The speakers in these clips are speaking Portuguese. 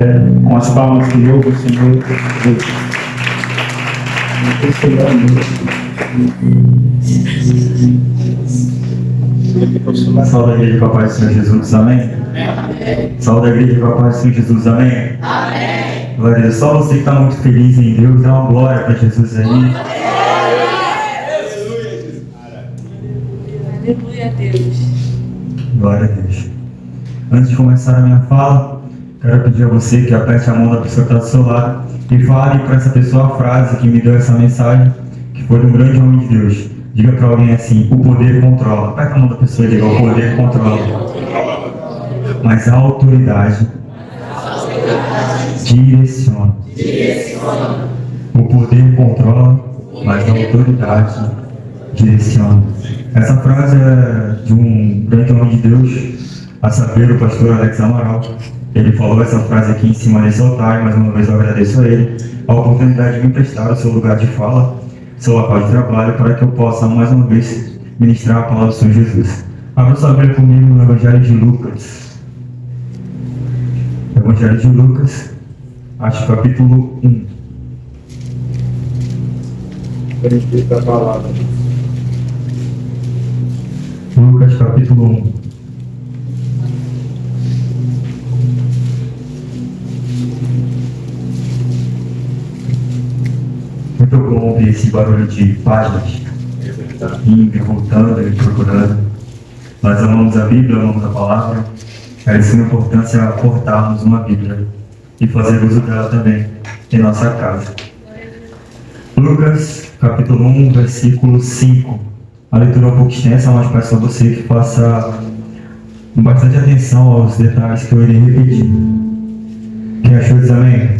Com as palmas que louvam o Senhor. Salve a igreja com a paz do Senhor Jesus, amém? Salve a igreja com a paz do Senhor Jesus, amém? Glória a Deus. Só você que está muito feliz em Deus, dá uma glória para Jesus aí. Aleluia a Deus. Glória a Deus. Antes de começar a minha fala, quero pedir a você que aperte a mão da pessoa que está do seu lado e fale para essa pessoa a frase que me deu essa mensagem, que foi de um grande homem de Deus. Diga para alguém assim: o poder controla. Aperte a mão da pessoa e diga: o poder controla. Mas a autoridade direciona. O poder controla, mas a autoridade direciona. Essa frase é de um grande homem de Deus, a saber, o pastor Alex Amaral. Ele falou essa frase aqui em cima desse altar, e mais uma vez eu agradeço a ele a oportunidade de me emprestar o seu lugar de fala, seu local de trabalho, para que eu possa mais uma vez ministrar a palavra do Senhor Jesus. Abra sua Bíblia comigo no Evangelho de Lucas. Evangelho de Lucas, acho capítulo 1. Respeito a palavra. Lucas capítulo 1. Muito bom ouvir esse barulho de páginas indo e voltando e procurando. Nós amamos a Bíblia, amamos a palavra. É de suma importância portarmos uma Bíblia e fazer uso dela também em nossa casa. Lucas capítulo 1, versículo 5. A leitura é um pouco extensa, mas peço a você que faça bastante atenção aos detalhes que eu irei repetir. Quem achou isso, amém?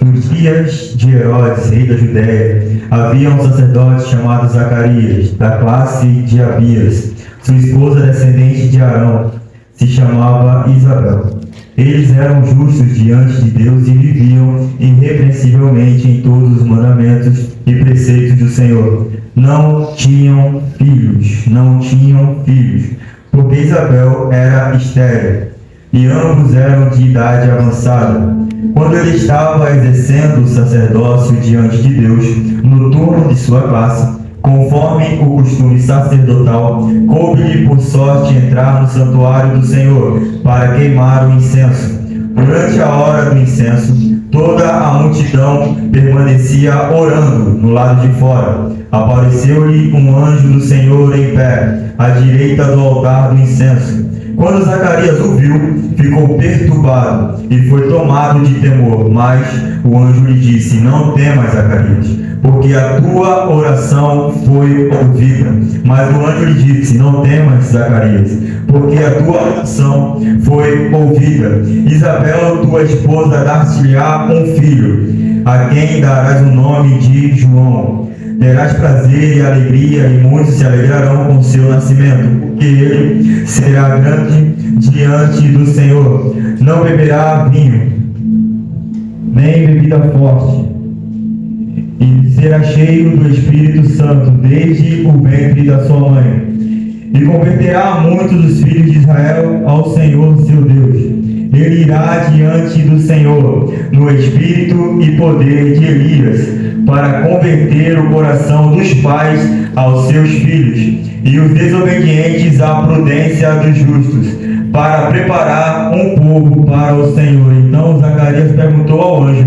Nos dias de Herodes, rei da Judéia, havia um sacerdote chamado Zacarias, da classe de Abias. Sua esposa, descendente de Arão, se chamava Isabel. Eles eram justos diante de Deus e viviam irrepreensivelmente em todos os mandamentos e preceitos do Senhor. Não tinham filhos, porque Isabel era estéril, e ambos eram de idade avançada. Quando ele estava exercendo o sacerdócio diante de Deus, no turno de sua classe, conforme o costume sacerdotal, coube-lhe por sorte entrar no santuário do Senhor para queimar o incenso. Durante a hora do incenso, toda a multidão permanecia orando no lado de fora. Apareceu-lhe um anjo do Senhor em pé, à direita do altar do incenso. Quando Zacarias o viu, ficou perturbado e foi tomado de temor. Mas o anjo lhe disse: não temas, Zacarias, porque a tua oração foi ouvida. Mas o anjo lhe disse: não temas, Zacarias, porque a tua oração foi ouvida. Isabel, tua esposa, dar-te-á um filho, a quem darás o nome de João. Terás prazer e alegria, e muitos se alegrarão com o seu nascimento, porque ele será grande diante do Senhor. Não beberá vinho, nem bebida forte, e será cheio do Espírito Santo desde o ventre da sua mãe. E converterá muitos dos filhos de Israel ao Senhor seu Deus. Ele irá diante do Senhor no espírito e poder de Elias, para converter o coração dos pais aos seus filhos, e os desobedientes à prudência dos justos, para preparar um povo para o Senhor. Então Zacarias perguntou ao anjo: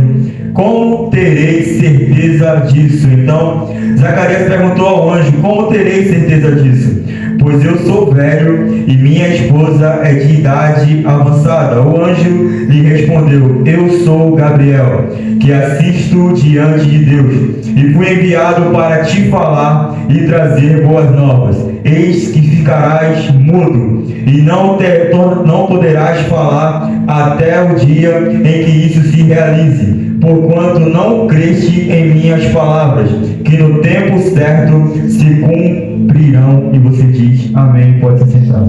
como terei certeza disso? Então Zacarias perguntou ao anjo: como terei certeza disso? Pois eu sou velho e minha esposa é de idade avançada. O anjo lhe respondeu: eu sou Gabriel, que assisto diante de Deus, e fui enviado para te falar e trazer boas novas. Eis que ficarás mudo e não poderás falar até o dia em que isso se realize, porquanto não creste em minhas palavras, que no tempo certo se cumprirão. E você diz amém. Pode se sentar.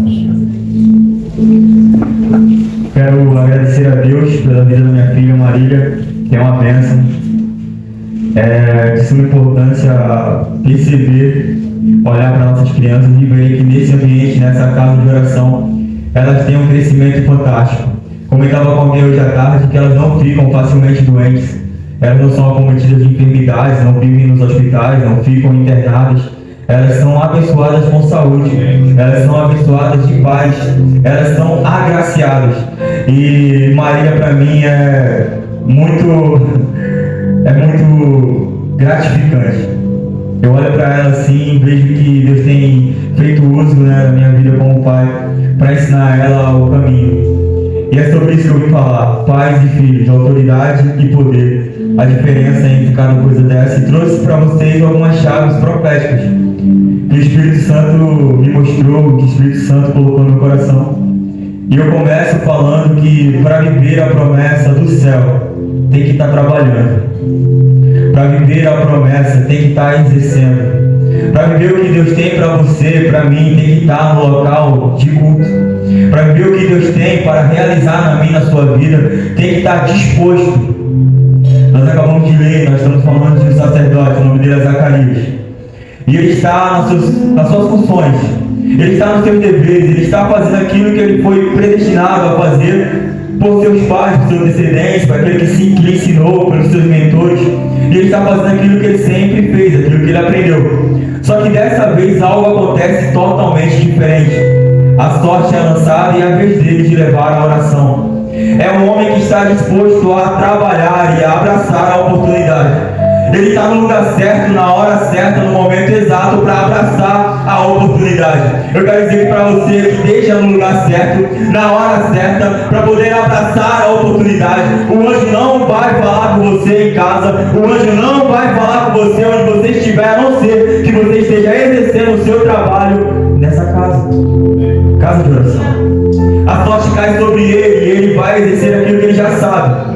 Quero agradecer a Deus pela vida da minha filha Marília, que é uma bênção. É de suma importância perceber, olhar para nossas crianças e ver que nesse ambiente, nessa casa de oração, elas têm um crescimento fantástico. Comentava com alguém hoje à tarde que elas não ficam facilmente doentes. Elas não são acometidas de enfermidades, não vivem nos hospitais, não ficam internadas. Elas são abençoadas com saúde, elas são abençoadas de paz, elas são agraciadas. E Marília, para mim, é muito gratificante. Eu olho para ela assim, vejo que Deus tem feito uso, né, da minha vida como pai para ensinar ela o caminho. E é sobre isso que eu vim falar: pais e filhos, autoridade e poder. A diferença entre cada coisa dessa. E trouxe para vocês algumas chaves proféticas que o Espírito Santo me mostrou, que o Espírito Santo colocou no meu coração. E eu começo falando que para viver a promessa do céu tem que estar trabalhando. Para viver a promessa tem que estar exercendo. Para viver o que Deus tem para você, para mim, tem que estar no local de culto. Para viver o que Deus tem para realizar na minha, na sua vida, tem que estar disposto. Nós acabamos de ler, nós estamos falando de um sacerdote, o nome dele é Zacarias. E ele está nas suas funções, ele está nos seus deveres, ele está fazendo aquilo que ele foi predestinado a fazer por seus pais, por seus descendentes, por aquele que lhe ensinou, pelos seus mentores. E ele está fazendo aquilo que ele sempre fez, aquilo que ele aprendeu. Só que dessa vez algo acontece totalmente diferente. A sorte é lançada e é a vez dele de levar a oração. É um homem que está disposto a trabalhar e a abraçar a oportunidade. Ele está no lugar certo, na hora certa, no momento exato para abraçar a oportunidade. Eu quero dizer para você que deixa no lugar certo, na hora certa, para poder abraçar a oportunidade. O anjo não vai falar com você em casa, o anjo não vai falar com você onde você estiver, a não ser que você esteja exercendo o seu trabalho nessa casa de oração. A sorte cai sobre ele e ele vai exercer aquilo que ele já sabe.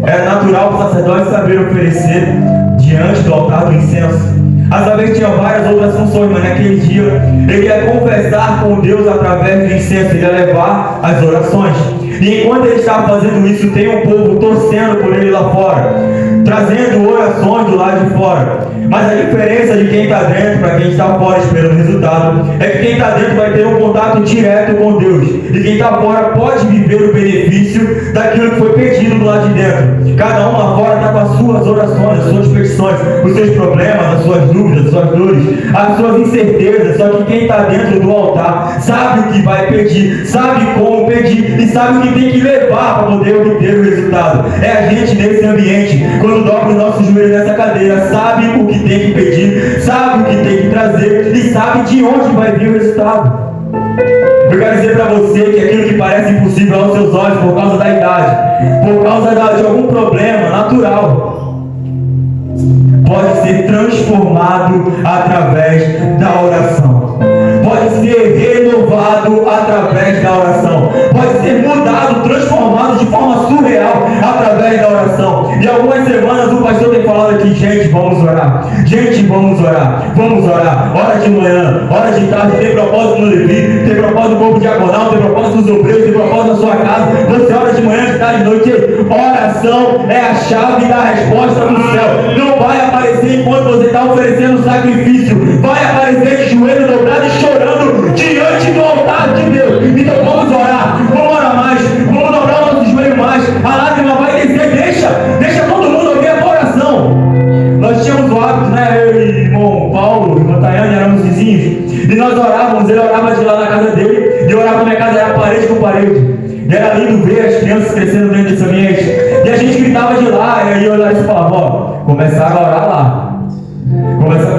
É natural para o sacerdote saber oferecer diante do altar do incenso. A saber, tinha várias outras funções, mas naquele dia ele ia conversar com Deus através do incenso, ele ia levar as orações. E enquanto ele estava fazendo isso, tem um povo torcendo por ele lá fora, trazendo orações do lado de fora. Mas a diferença de quem está dentro para quem está fora esperando o resultado é que quem está dentro vai ter um contato direto com Deus, e quem está fora pode viver o benefício daquilo que foi pedido do lado de dentro. Cada um lá fora está com as suas orações, as suas petições, os seus problemas, as suas dúvidas, as suas dores, as suas incertezas. Só que quem está dentro do altar sabe o que vai pedir, sabe como pedir e sabe o que tem que levar para poder obter o resultado. É a gente nesse ambiente, quando dobra os nossos joelhos nessa cadeira, sabe o que tem que pedir, sabe o que tem que trazer e sabe de onde vai vir o resultado. Eu quero dizer para você que aquilo que parece impossível aos seus olhos por causa da idade, por causa de algum problema natural, pode ser transformado através da oração. Pode ser renovado através da oração. Pode ser mudado, transformado de forma surreal através da oração. E algumas semanas o pastor tem falado aqui: gente, vamos orar. Gente, vamos orar. Vamos orar. Hora de manhã, hora de tarde. Tem propósito no Levi, tem propósito no povo diagonal, tem propósito nos obreiros, tem propósito na sua casa. Você ora de manhã, de tarde, de noite. Oração é a chave da resposta do céu. Não vai aparecer enquanto você está oferecendo sacrifício. Vai aparecer de joelho dobrado e chorando diante do altar de Deus. Então vamos orar mais, vamos dobrar o nosso joelho mais. A lágrima vai descer, deixa todo mundo ouvir a tua oração. Nós tínhamos o hábito, né? Eu e irmão Paulo, irmão Tayane, éramos vizinhos, e nós orávamos. Ele orava de lá na casa dele, e eu orava na minha casa, era parede com parede. E era lindo ver as crianças crescendo dentro desse ambiente. E a gente gritava de lá, e aí eu olhava e falava: ó, começaram a orar lá.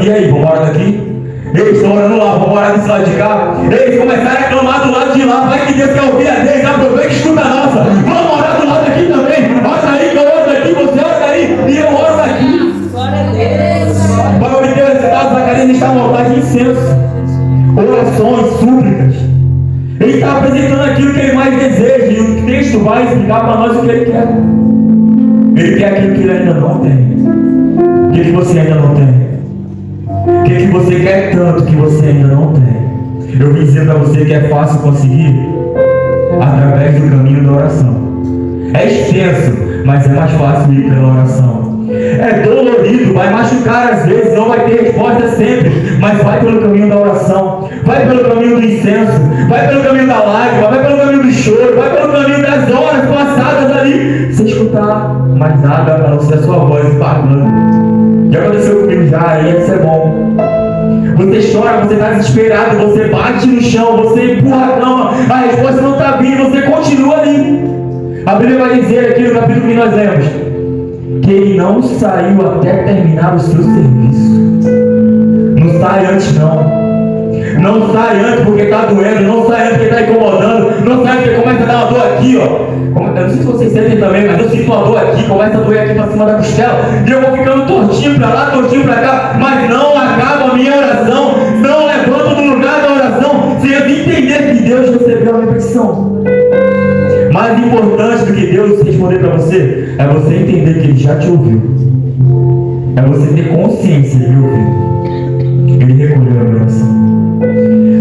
E aí, vamos orar daqui? Eles estão orando lá, vamos orar desse lado de cá. Eles começaram a clamar do lado de lá. Vai que Deus quer ouvir a deles, aproveita e escuta a nossa. Vamos orar do lado aqui também. Ora aí, que eu oro daqui, você ora daí e eu oro daqui. Glória a Deus. Para obter o resultado, Zacarias está no altar de incenso, orações, súplicas. Ele está apresentando aquilo que ele mais deseja, e o texto vai explicar para nós o que ele quer. Ele quer aquilo que ele ainda não tem. O que você ainda não tem? O que você quer tanto que você ainda não tem? Eu vim dizer para você que é fácil conseguir através do caminho da oração. É extenso, mas é mais fácil ir pela oração. É dolorido, vai machucar às vezes, não vai ter resposta sempre, mas vai pelo caminho da oração, vai pelo caminho do incenso, vai pelo caminho da lágrima, vai pelo caminho do choro, vai pelo caminho das horas passadas ali, sem escutar mais nada a não ser a sua voz embargando. Já aconteceu comigo já, e isso é bom. Você chora, você está desesperado, você bate no chão, você empurra a cama, a resposta não está vindo, você continua ali. A Bíblia vai dizer aqui no capítulo que nós lemos, que ele não saiu até terminar o seu serviço. Não sai antes não. Não sai antes porque está doendo, não sai antes porque está incomodando, não sai porque começa a dar uma dor aqui, ó. Eu não sei se vocês sentem também, mas eu sinto uma dor aqui, começa a doer aqui para cima da costela, e eu vou ficando tortinho para lá, tortinho para cá, mas não acaba a minha oração, não levanto do lugar da oração, sem eu entender que Deus recebeu a minha petição. Mais importante do que Deus responder para você, é você entender que Ele já te ouviu. É você ter consciência de ouvir. Ele recolheu a minha oração.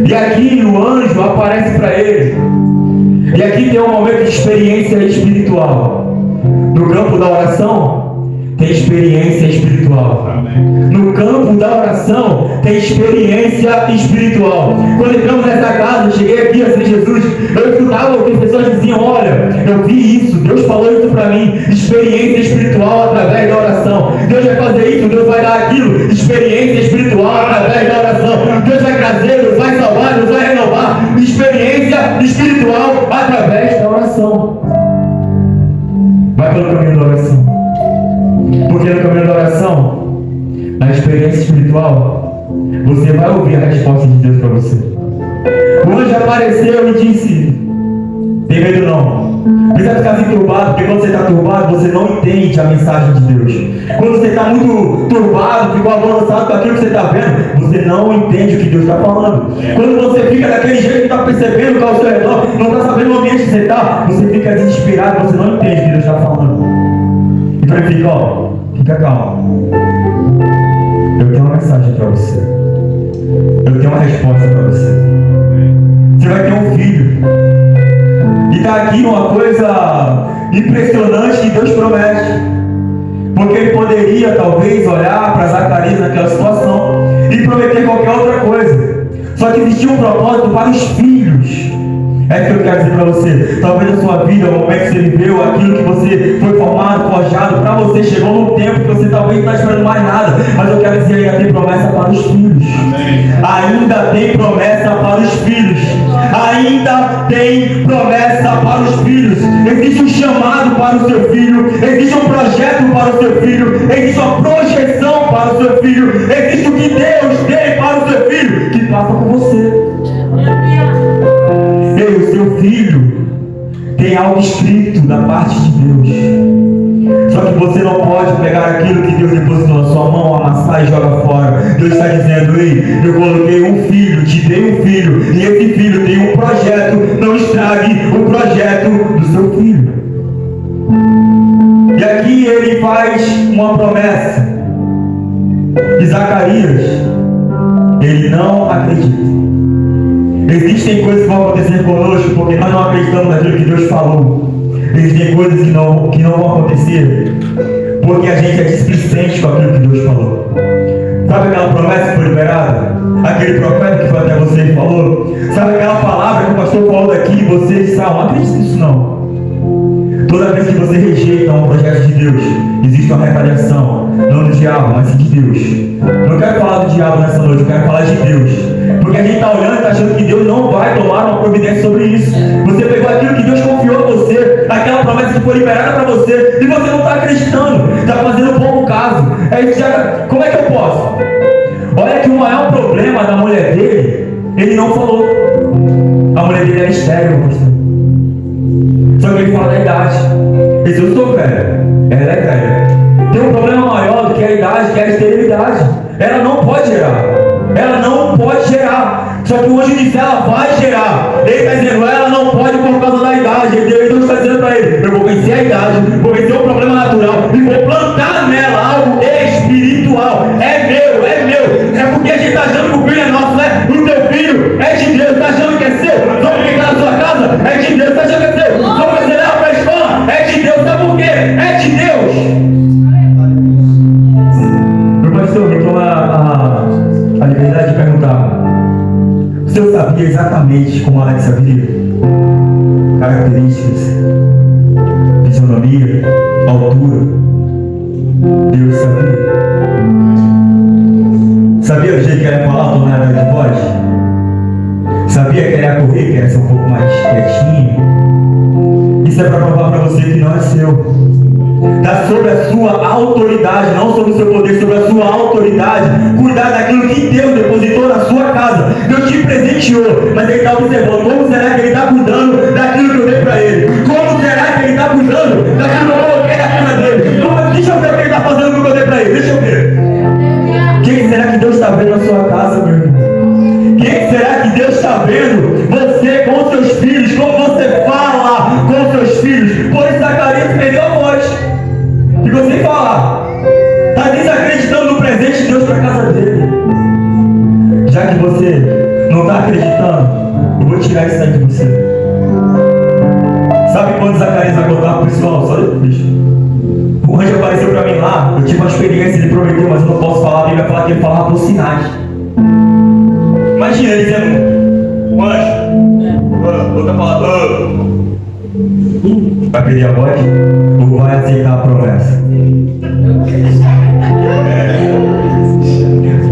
E aqui o anjo aparece para ele. E aqui tem um momento de experiência espiritual. No campo da oração, tem experiência espiritual. No campo da oração, tem experiência espiritual. Quando entramos nessa casa, eu cheguei aqui a ser Jesus, eu escutava o que as pessoas diziam: olha, eu vi isso, Deus falou isso para mim, experiência espiritual através da oração. Deus vai fazer isso, Deus vai dar aquilo, experiência espiritual através da oração. Deus vai trazer, Deus vai salvar, Deus vai renovar, experiência espiritual através da oração. Vai pelo caminho da oração. Porque no caminho da oração, na experiência espiritual, você vai ouvir a resposta de Deus para você. O anjo apareceu e disse: tem medo não. Precisa ficar assim turbado, porque quando você está turbado, você não entende a mensagem de Deus. Quando você está muito turbado, ficou avançado com aquilo que você está vendo, você não entende o que Deus está falando. Quando você fica daquele jeito que está percebendo o que está ao seu redor, não está sabendo o ambiente que você está, você fica desesperado, você não entende o que Deus está falando. Então ele fica, ó, fica calmo. Eu tenho uma mensagem para você. Eu tenho uma resposta para você. Você vai ter um filho. E está aqui uma coisa impressionante que Deus promete. Porque ele poderia, talvez, olhar para Zacarias naquela situação e prometer qualquer outra coisa. Só que existia um propósito para os filhos. É que eu quero dizer para você. Talvez a sua vida, o momento que você viveu, aquilo que você foi formado, forjado, para você chegou num tempo que você talvez não está esperando mais nada. Mas eu quero dizer, ainda tem promessa para os filhos. Ainda tem promessa para os filhos. Ainda tem promessa para os filhos. Existe um chamado para o seu filho. Existe um projeto para o seu filho. Existe uma projeção para o seu filho. Existe o que Deus tem para o seu filho, que passa por você. E o seu filho tem algo escrito da parte de Deus. Só que você não pode pegar aquilo que Deus depositou na sua mão, amassar e jogar fora. Deus está dizendo: ei, eu coloquei um filho, te dei um filho, e esse filho tem um projeto. Não estrague o projeto do seu filho. E aqui ele faz uma promessa. E Zacarias, ele não acredita. Existem coisas que vão acontecer conosco porque nós não acreditamos naquilo que Deus falou. Existem coisas que não vão acontecer porque a gente é displicente com aquilo que Deus falou. Sabe aquela promessa que foi liberada? Aquele profeta que foi até você e falou? Sabe aquela palavra que o pastor falou daqui e você disse: não acredito nisso não. Toda vez que você rejeita um projeto de Deus, existe uma retaliação. Não do diabo, mas sim de Deus. Eu não quero falar do diabo nessa noite, eu quero falar de Deus. Porque a gente está olhando e está achando que Deus não vai tomar uma providência sobre isso. Você pegou aquilo que Deus confiou a você, aquela promessa que foi liberada para você, e você não está acreditando, está fazendo pouco caso. Como é que eu posso? Olha que o maior problema da mulher dele, ele não falou. A mulher dele era estéril, pastor. Só que ele fala da idade. Ele diz: eu sou velho, ela é velha. Tem um problema maior do que a idade, que é a esterilidade. Ela não pode gerar. Ela não pode gerar. Só que o anjo disse: ela vai gerar. Ele está dizendo: ela não pode por causa da idade. Deus está dizendo para ele: eu vou vencer a idade, vou vencer o problema natural e vou plantar nela algo espiritual. É meu, é meu. É porque a gente está achando que o filho é nosso, né? O teu filho é de Deus. Está achando que é seu? Só porque está na sua casa? É de Deus. Está achando que é seu? Só porque você leva para a escola? É de Deus. Sabe por quê? É de Deus. pastor, me toma a liberdade de perguntar. O senhor sabia exatamente como Alex sabia? Características, fisionomia, altura. Deus sabia. Sabia o jeito que ela ia falar, tonada de voz? Sabia que ela ia correr, que ia ser um pouco mais quietinho? Isso é para provar para você que não é seu. Está sobre a sua autoridade, não sobre o seu poder, sobre a sua autoridade. Cuidar daquilo que Deus depositou na sua casa. Deus te presenteou, mas Ele está observando. Como será que Ele está cuidando daquilo que eu dei para Ele? Como será que Ele está cuidando daquilo que eu coloquei na casa dele? Deixa eu ver o que Ele está fazendo com o que eu dei para Ele. Deixa eu ver. Quem será que Deus está vendo na sua casa, meu irmão? Quem será que Deus está vendo você com os seus filhos? Como você fala com os seus filhos? Por isso Zacarias perdeu a voz. Ficou sem falar. Está desacreditando no presente de Deus para a casa dele. Já que você não está acreditando, eu vou tirar isso aí de você. Sabe quando Zacarias vai contar para o pessoal? Só deixa. O anjo apareceu para mim lá. Eu tive uma experiência, ele prometeu, mas eu não posso falar. Ele vai falar que ele falava por sinais. Imagina ele dizendo: o anjo, outra palavra, vai perder a voz ou vai aceitar a promessa?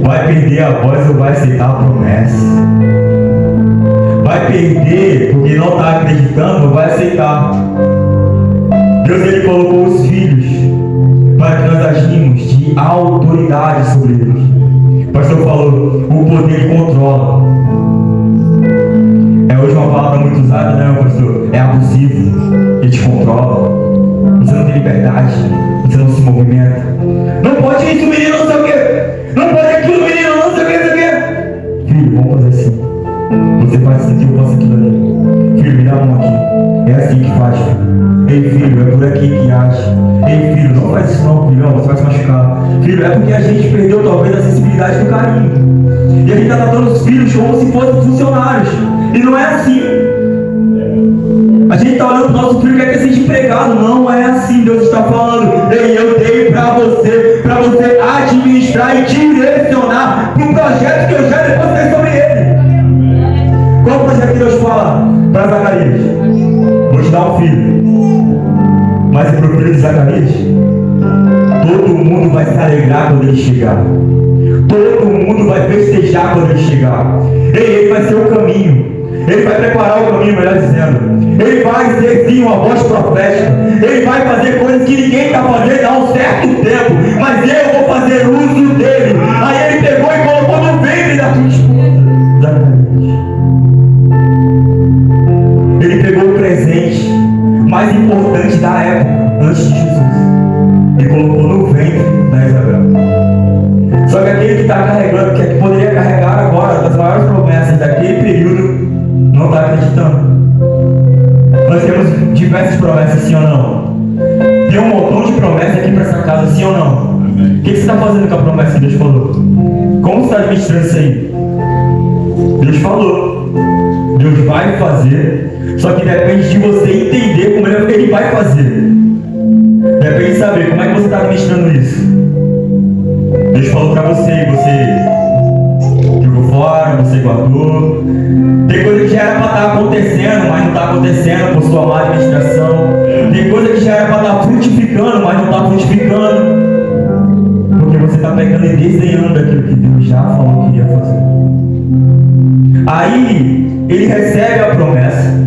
Vai perder a voz ou vai aceitar a promessa? Vai perder porque não está acreditando ou vai aceitar? Deus, Ele colocou os filhos para que nós agimos de autoridade sobre eles. O pastor falou: o poder controla. É hoje uma palavra muito usada, né, pastor? É abusivo. Ele te controla. Você não tem liberdade. Você não se movimenta. Não pode isso, menino, não sei o quê. Não pode aquilo, menino, não sei o quê, não sei o quê. Filho, vamos fazer assim. Você faz isso aqui, eu faço aquilo ali. Filho, me dá a mão aqui. É assim que faz, filho. Ei, filho, é por aqui que age. Ei, filho, não faz isso não, filho, você vai se machucar. Filho, é porque a gente perdeu talvez a sensibilidade do carinho. E a gente está tratando os filhos como se fossem funcionários. E não é assim. A gente está olhando para o nosso filho que quer ser empregado. Não é assim. Deus está falando: ei, eu dei para você administrar e direcionar para o projeto que eu já depositei sobre ele. Qual o projeto que Deus fala para Zacarias? Vou te dar um filho. Mas e para o filho de Zacarias? Todo mundo vai se alegrar quando ele chegar. Todo mundo vai festejar quando ele chegar. Ele vai ser o caminho. Ele vai preparar o caminho, melhor dizendo. Ele vai ser sim uma voz profética. Ele vai fazer coisas que ninguém está fazendo há um certo tempo. Mas eu vou fazer uso dele. Aí ele pegou e colocou no ventre da tua esposa, Zacarias. Ele pegou o presente mais importante da época, antes de Jesus, e colocou no ventre da Isabel. Só que aquele que está carregando, que poderia carregar agora das maiores promessas daquele período, não está acreditando. Nós temos diversas promessas, sim ou não? Tem um montão de promessas aqui para essa casa, sim ou não? O que você está fazendo com a promessa que Deus falou? Como você está administrando isso aí? Deus falou. Deus vai fazer. Só que depende de você entender como Ele vai fazer. Depende de saber como é que você está administrando isso. Deus falou para você e você jogou fora, você guardou. Tem coisa que já era para estar acontecendo, mas não está acontecendo por sua má administração. Tem coisa que já era para estar frutificando, mas não está frutificando. Porque você está pegando e desenhando aquilo que Deus já falou que ia fazer. Aí, ele recebe a promessa.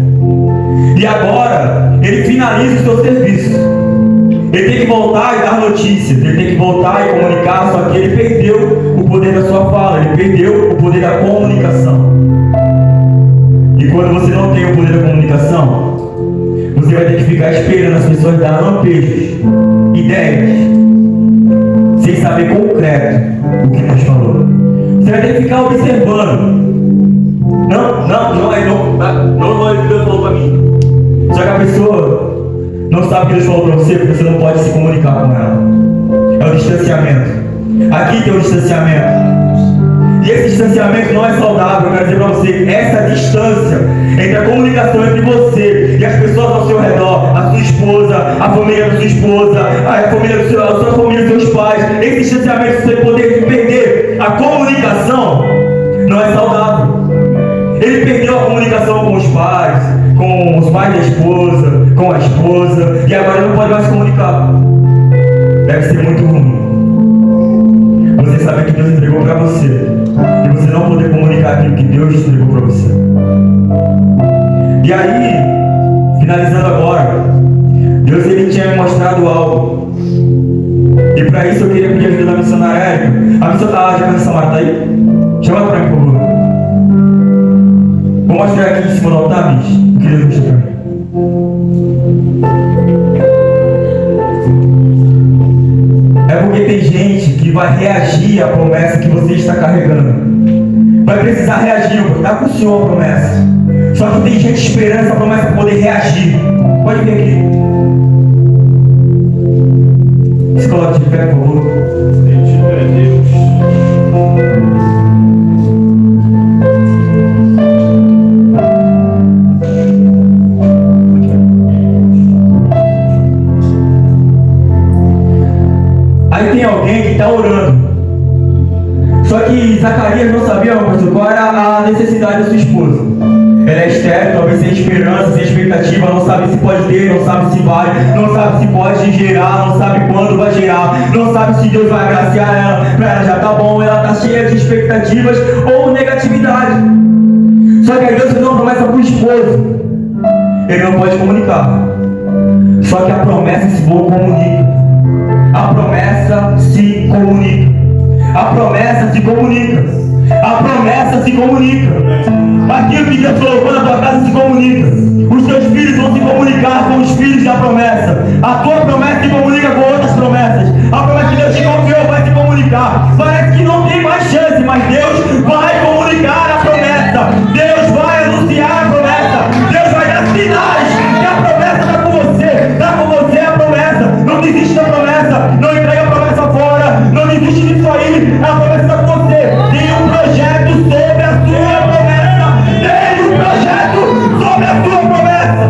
E agora, ele finaliza o seu serviço. Ele tem que voltar e dar notícias. Ele tem que voltar e comunicar. Só que ele perdeu o poder da sua fala. Ele perdeu o poder da comunicação. E quando você não tem o poder da comunicação, você vai ter que ficar esperando as pessoas dar lampejos, ideias, sem saber concreto o que Deus falou. Você vai ter que ficar observando. Não é o que Deus falou para mim. Só que a pessoa não sabe o que Deus falou para você, porque você não pode se comunicar com ela. É o distanciamento. Aqui tem o distanciamento. E esse distanciamento não é saudável. Eu quero dizer para você, essa distância entre a comunicação entre você e as pessoas ao seu redor, a a sua esposa, a família da sua esposa, a família a sua família, seus pais. Esse distanciamento, você poder perder a comunicação, não é saudável. Ele perdeu a comunicação com os pais da esposa, com a esposa, e agora ele não pode mais se comunicar. Deve ser muito ruim você saber que Deus entregou para você e você não poder comunicar aquilo que Deus entregou para você. E aí, finalizando agora, Deus ele tinha me mostrado algo. E para isso eu queria pedir ajuda da missionária Érica. A missionária de Samara está aí? Chama para mim, por favor. Vou mostrar aqui em cima do altar, Miss. Eu queria mostrar para mim. É porque tem gente que vai reagir à promessa que você está carregando. Vai precisar reagir, porque está com o Senhor a promessa. Só que tem gente esperando essa promessa para poder reagir. Pode vir aqui. Se coloque de pé, por favor. Aí tem alguém que está orando. Só que Zacarias não sabia, pastor, qual era a necessidade da sua esposa. Ela é estéril, talvez sem esperança, sem expectativa, não sabe se pode ter, não sabe se vai, não sabe se pode gerar, não sabe quando vai gerar, não sabe se Deus vai agraciar ela, para ela já tá bom, ela tá cheia de expectativas ou negatividade. Só que aí Deus fez uma promessa para o esposo. Ele não pode comunicar. Só que a promessa se comunica. A promessa se comunica. A promessa se comunica. A promessa se comunica. Aquilo que Deus colocou na tua casa se comunica. Os teus filhos vão se comunicar com os filhos da promessa. A tua promessa se comunica com outras promessas. A promessa que Deus te confiou vai se comunicar. Parece que não tem mais chance, mas Deus vai comunicar a promessa. Deus vai anunciar a promessa. Deus vai dar sinais que a promessa está com você. Está com você a promessa. Não desiste da promessa. Não entrega a promessa fora. Não desiste disso aí. A promessa está com você. Tem um projeto sobre a sua promessa. Tem um projeto sobre a sua promessa.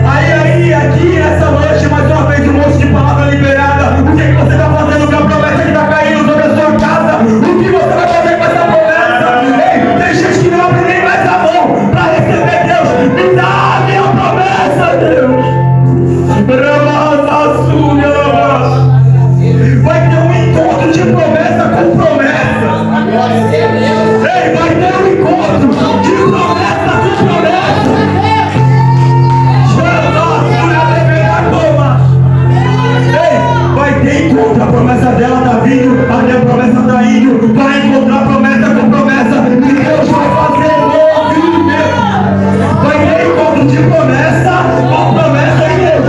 Aí, aqui nessa noite, mais uma vez, um monte de palavra liberada. O que você está fazendo com a promessa que está caindo sobre a sua casa? O que você vai fazer com essa promessa? Ei, tem gente que não abre nem mais a mão para receber Deus. Me dá a minha promessa, Deus. Vai ter um encontro de promessa com promessa. Ei, vai ter um encontro de promessa com promessa. Ei, vai ter encontro. A promessa dela está vindo, a minha promessa está indo. Vai encontrar promessa com promessa. E Deus vai fazer o movimento. Vai ter encontro de promessa com promessa em Deus.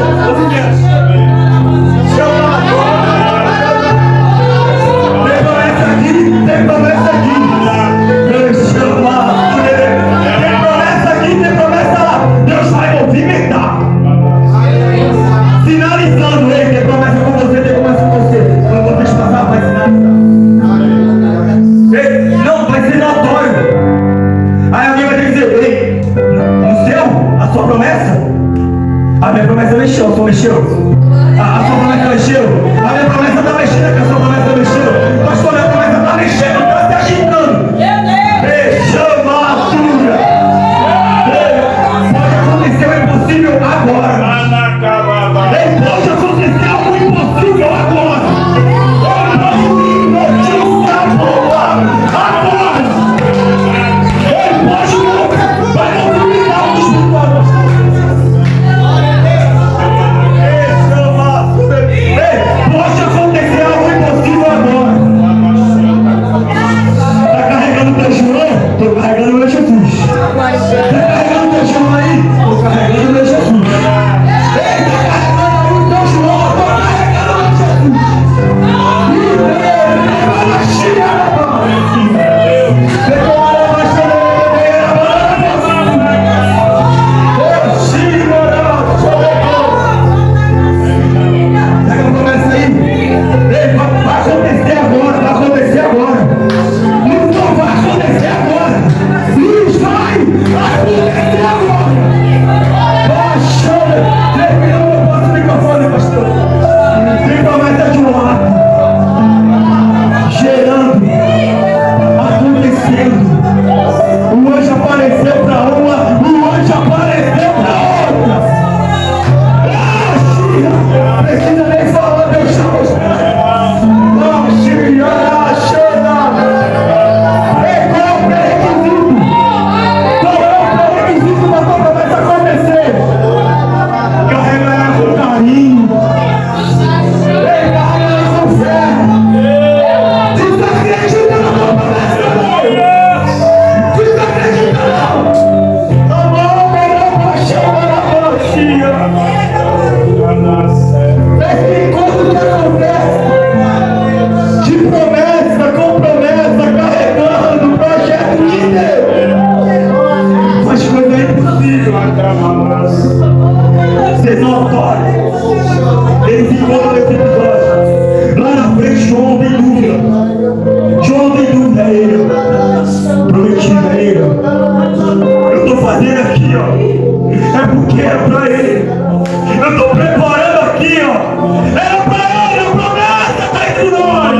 Tem promessa aqui, tem promessa lá. Deus vai movimentar. Sinalizando, ei, tem promessa com você, tem promessa com você. Quando vocês passar, vai sinalizar. Ei, não, vai ser notório. Aí alguém vai ter que dizer, ei, no céu, a sua promessa? A minha promessa mexeu, a sua mexeu? A sua promessa mexeu? A minha promessa está mexendo, a sua promessa mexeu? Pastor, a minha promessa está mexendo, está se agitando. Ei, chama a tura. Pode acontecer o impossível agora. Ei, pode acontecer algo impossível agora. Notícia boa agora. Ei, pode não. Vai movimentar o escritório. Pode acontecer algo impossível agora. Está carregando Vocês não podem. Ele ficou nesse episódio. Lá na frente, João tem dúvida. João tem dúvida, é ele. Prometido é ele. Eu estou fazendo aqui, ó. É porque era pra ele. Eu estou preparando aqui, ó. Era pra ele, a promessa está entre nós.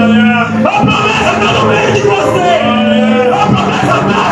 A promessa está no meio de você. A promessa está